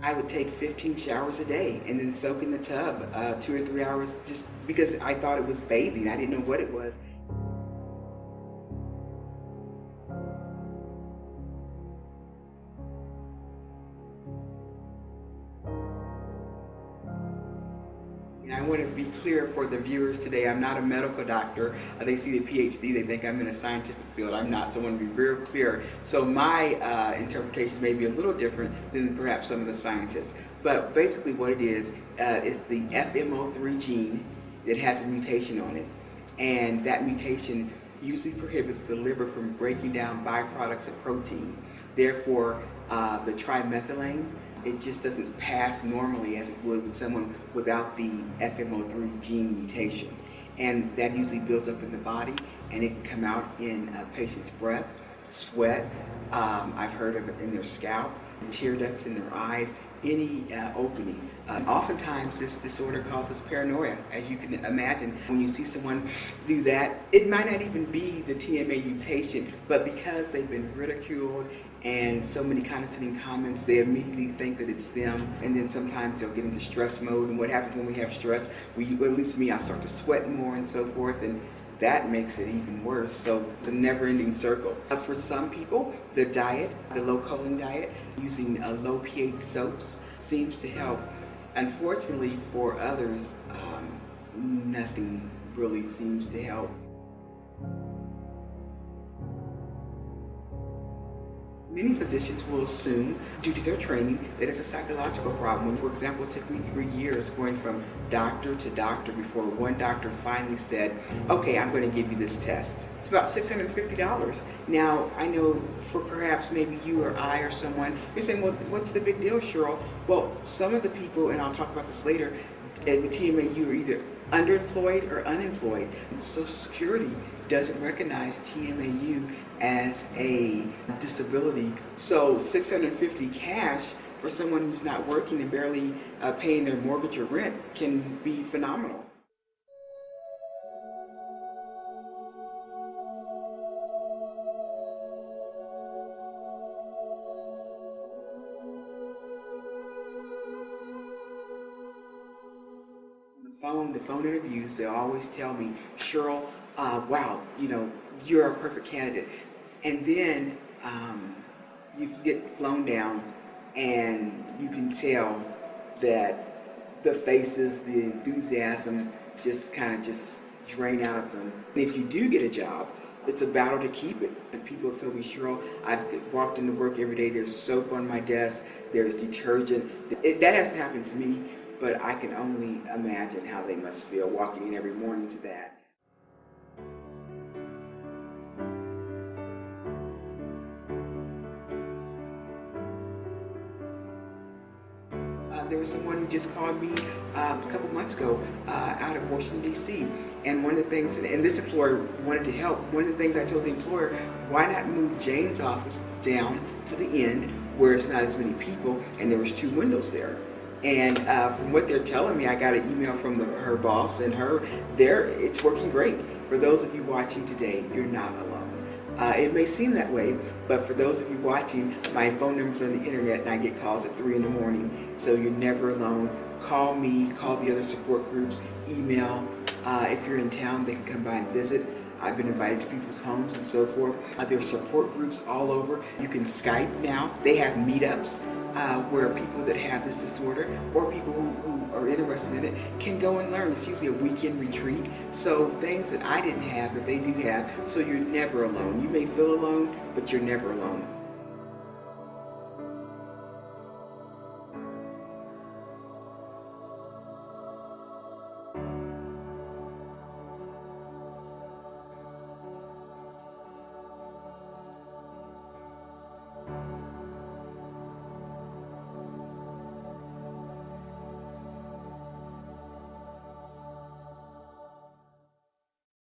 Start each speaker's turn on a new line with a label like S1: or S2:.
S1: I would take 15 showers a day and then soak in the tub 2 or 3 hours just because I thought it was bathing. I didn't know what it was. And I want to be clear for the viewers today, I'm not a medical doctor. They see the PhD, they think I'm in a scientific field. I'm not, so I want to be real clear. So my interpretation may be a little different than perhaps some of the scientists. But basically what it is the FMO3 gene that has a mutation on it. And that mutation usually prohibits the liver from breaking down byproducts of protein. Therefore, the trimethylamine, it just doesn't pass normally as it would with someone without the FMO3 gene mutation. And that usually builds up in the body, and it can come out in a patient's breath, sweat, I've heard of it in their scalp, tear ducts in their eyes, any opening. Oftentimes this disorder causes paranoia, as you can imagine. When you see someone do that, it might not even be the TMAU patient, but because they've been ridiculed and so many condescending comments, they immediately think that it's them, and then sometimes they'll get into stress mode. And what happens when we have stress, well, at least me, I start to sweat more and so forth, and that makes it even worse. So it's a never-ending circle. For some people, the diet, the low-choline diet, using low pH soaps seems to help. Unfortunately, for others, nothing really seems to help. Many physicians will assume, due to their training, that it's a psychological problem. For example, it took me 3 years going from doctor to doctor before one doctor finally said, okay, I'm going to give you this test. It's about $650. Now, I know for perhaps maybe you or I or someone, you're saying, well, what's the big deal, Cheryl? Well, some of the people, and I'll talk about this later, with TMAU are either underemployed or unemployed. Social Security doesn't recognize TMAU as a disability. So $650 cash for someone who's not working and barely paying their mortgage or rent can be phenomenal. The phone interviews, they always tell me, Cheryl, wow, you're a perfect candidate. And then you get flown down and you can tell that the faces, the enthusiasm just kind of just drain out of them. And if you do get a job, it's a battle to keep it. And people have told me, Cheryl, I've walked into work every day, there's soap on my desk, there's detergent. That hasn't happened to me, but I can only imagine how they must feel walking in every morning to that. There was someone who just called me a couple months ago out of Washington, D.C. And one of the things, and this employer wanted to help, one of the things I told the employer, why not move Jane's office down to the end where it's not as many people, and there was 2 windows there. And from what they're telling me, I got an email from her boss, and it's working great. For those of you watching today, you're not alone. It may seem that way, but for those of you watching, my phone number's on the internet, and I get calls at 3 in the morning, so you're never alone. Call me, call the other support groups, email. If you're in town, they can come by and visit. I've been invited to people's homes and so forth. There are support groups all over. You can Skype now. They have meetups where people that have this disorder or people who are interested in it can go and learn. It's usually a weekend retreat. So things that I didn't have that they do have, so you're never alone. You may feel alone, but you're never alone.